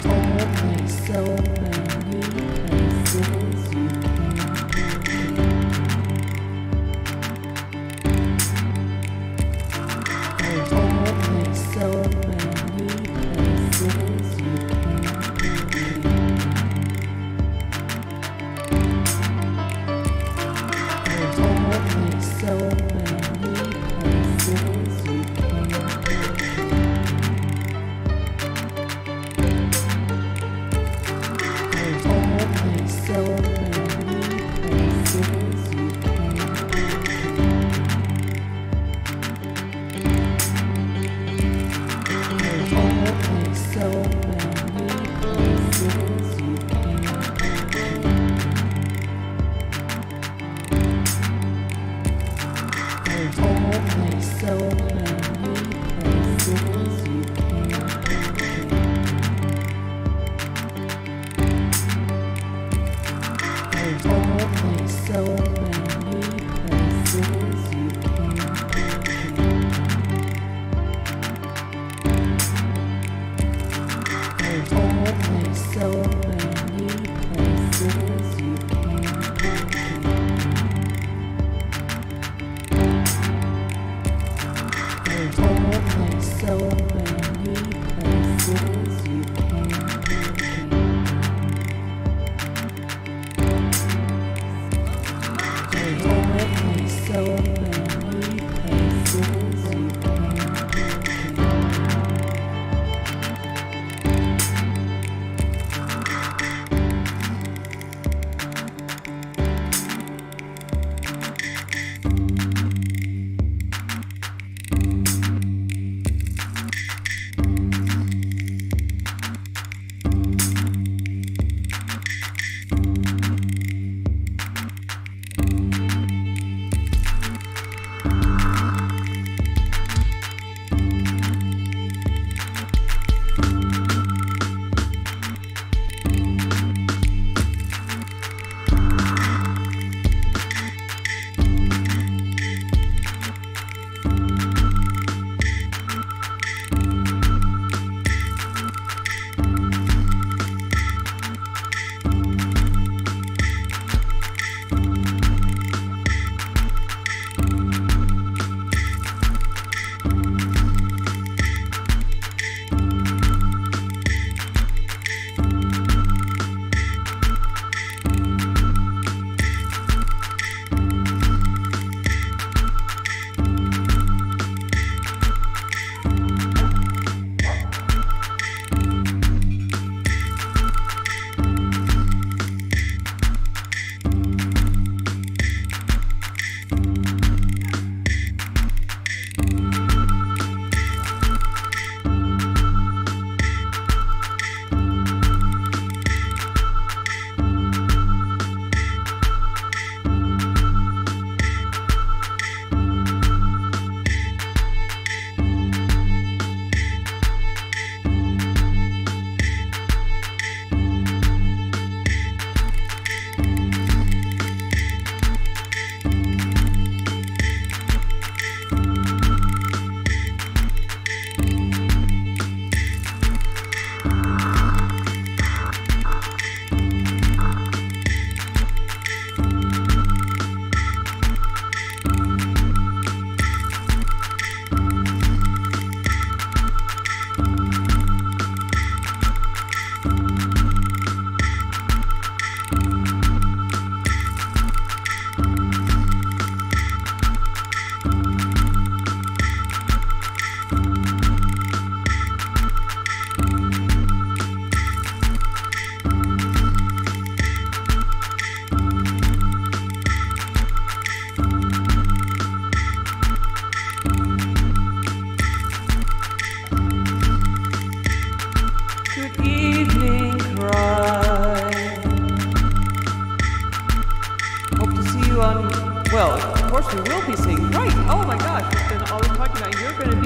Speaker 1: course we will be seeing. Right. Oh my gosh. We've been always talking about you're going to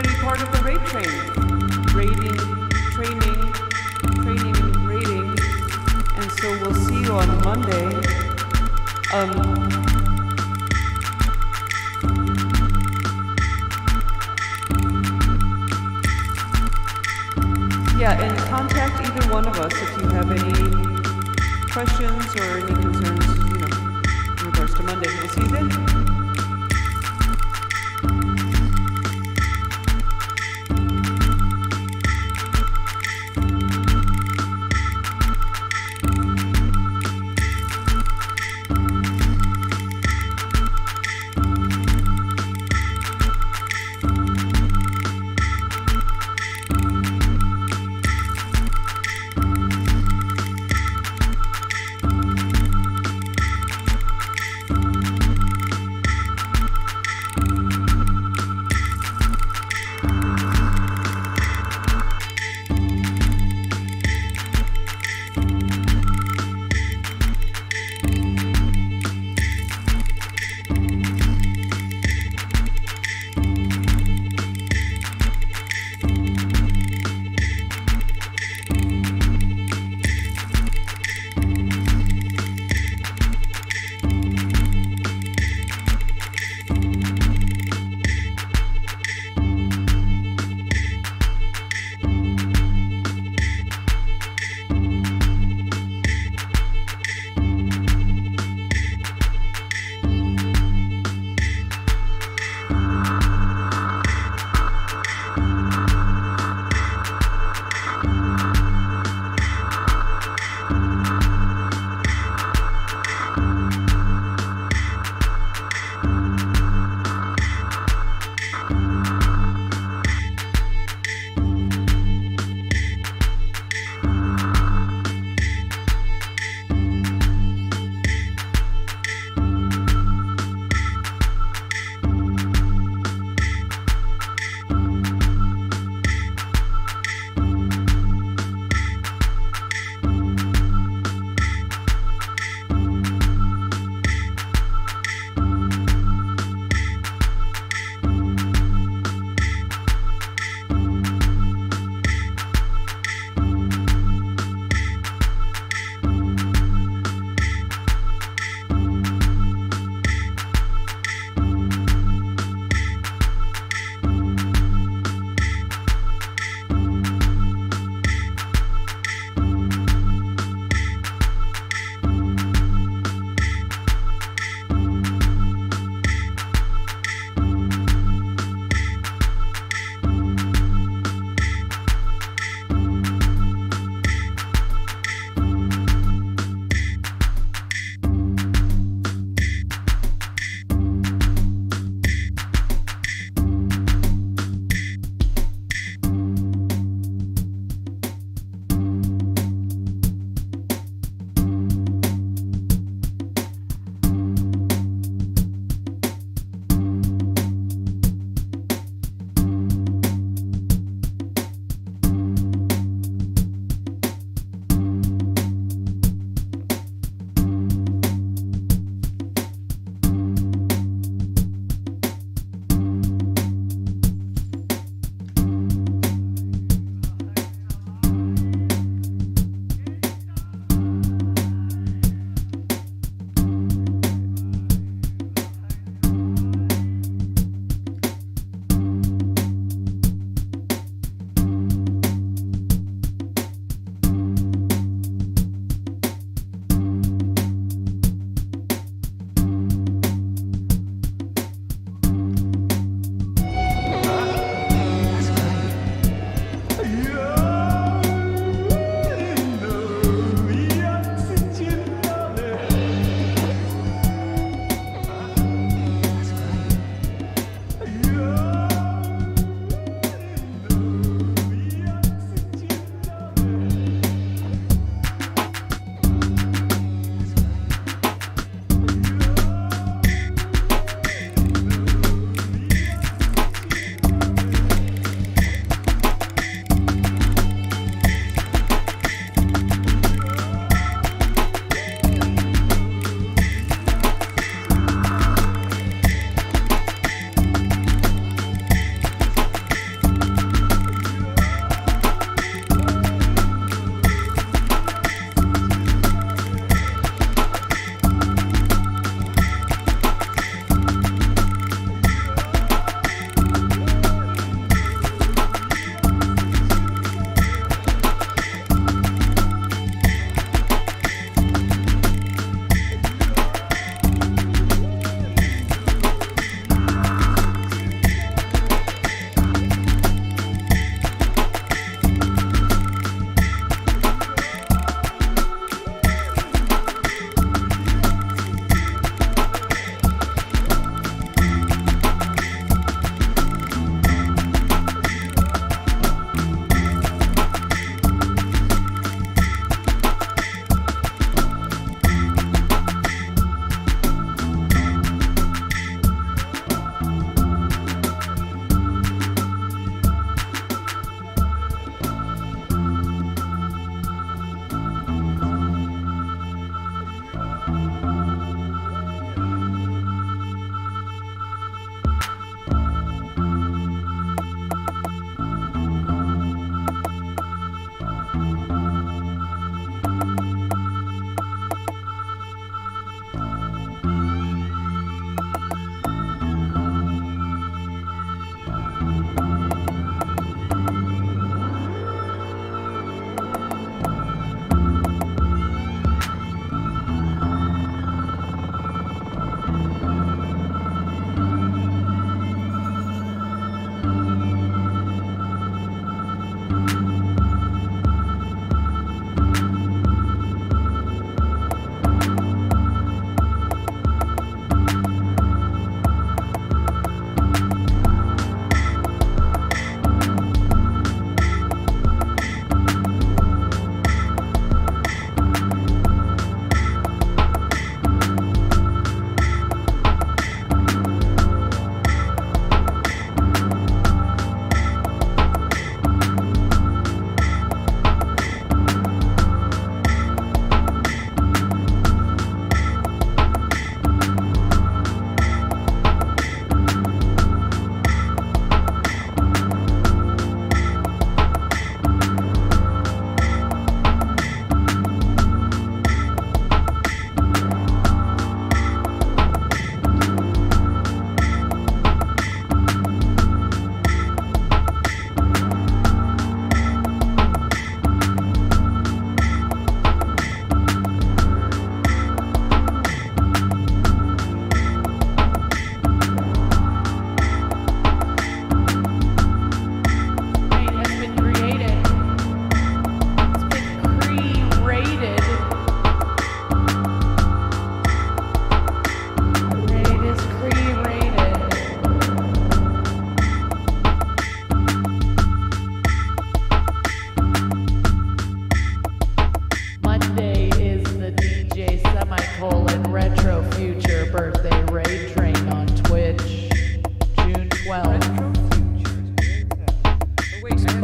Speaker 1: be part of the raid train. Training and raiding. And so we'll see you on Monday. Yeah, and contact either one of us if you have any questions or any concerns, in regards to Monday. We'll see you then.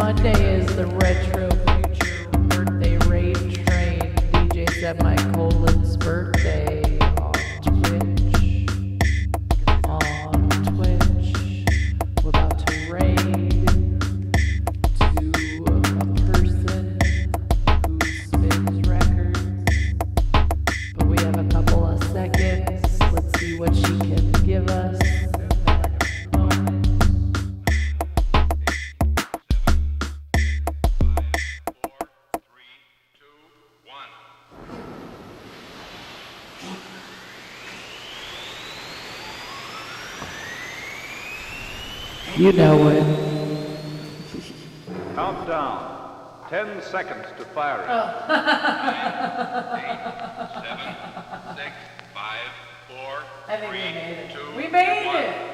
Speaker 2: Monday is the Retro Future Birthday Rave Train. DJ Semicolon's birthday on Twitch. On Twitch. We're about to raid to a person who spins records. But we have a couple of seconds. Let's see what she can give us. You know it.
Speaker 5: Countdown. 10 seconds to firing.
Speaker 4: 8, 7, 6, 5, 4,
Speaker 2: I think we
Speaker 4: 3,
Speaker 2: made it.
Speaker 4: 2,
Speaker 2: We made
Speaker 4: 1.
Speaker 2: it!